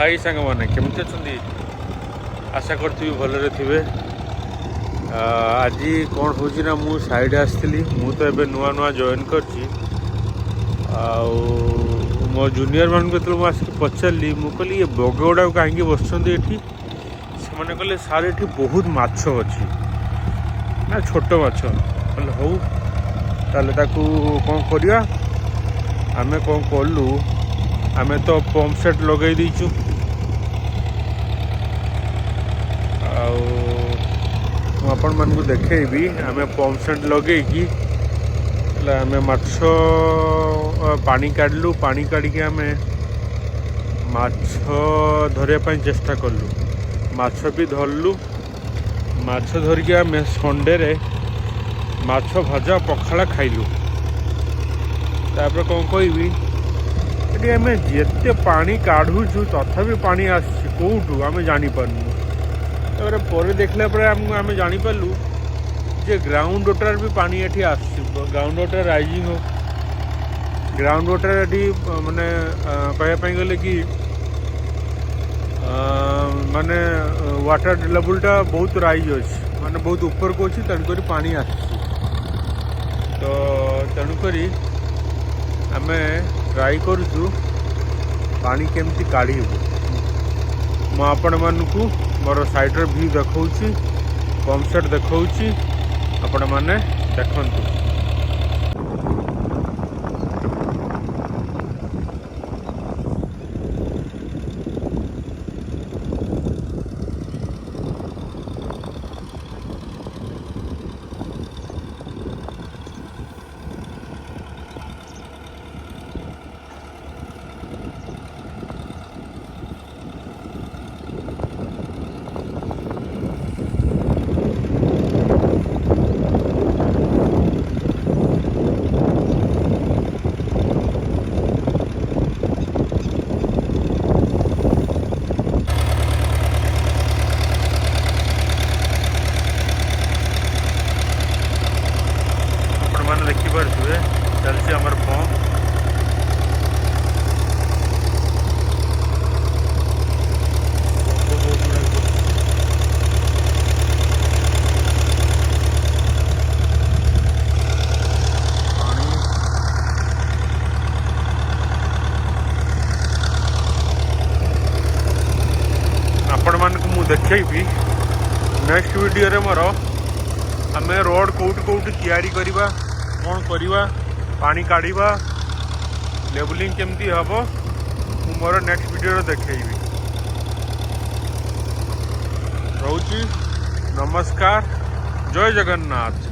High सांग मैंने केमती अच्छी आशा करी भलरे थे। आज कौन हो ना मु साइड आसती मु तो एबे नुआ नुआ जॉइन कर मो जूनियर मान को आसिक पचारि मु कहली ये बग गुड़ा कहीं बस से कहले सार ये बहुत माछ अच्छी ना छोट माछ कहले हौ ताले ताकू कौन करवा आमे कौन कलु आमे तो पंप सेट लगे दीचु आपण मान को देखी आमे पंप सेट लगे आमे माछ पानी काढ़लु पानी काढ़ी आमे माछ धरिया चेष्टा कलु माछ भी धरलु माछ धरिकी आमे संडे रे माछ भजा पखाला खाइलु तापर कौन कहबी ये आम जिते पानी काढ़ुचु तथापि पानी आसठू आम जापर पर देखला आम जापारू जे ग्राउंड वाटर भी पानी ये आस ग्राउंड वाटर राइजिंग हो ग्राउंड वाटर ये माने कहवाई गले कि माने वाटर लेवलटा बहुत राइज अच्छे माने बहुत ऊपर को अच्छी तेणुक पानी आस तो तेणुक आम ट्राई करूँ पानी केमती काढ़ी मु आपण मानू मोर साइडर व्यू देखौची पंप सेट देखौची आपण माने देखंतु। देखिपे चलती आमर पंप आपण मानक मु देखी नेक्स्ट वीडियो रे मोर आम रोड कौट कौट तैयारी करवा कौन करवा पानी काढ़ा लेवलिंग केमती हम मोर नेक्स्ट वीडियो देखी रोची नमस्कार जय जगन्नाथ।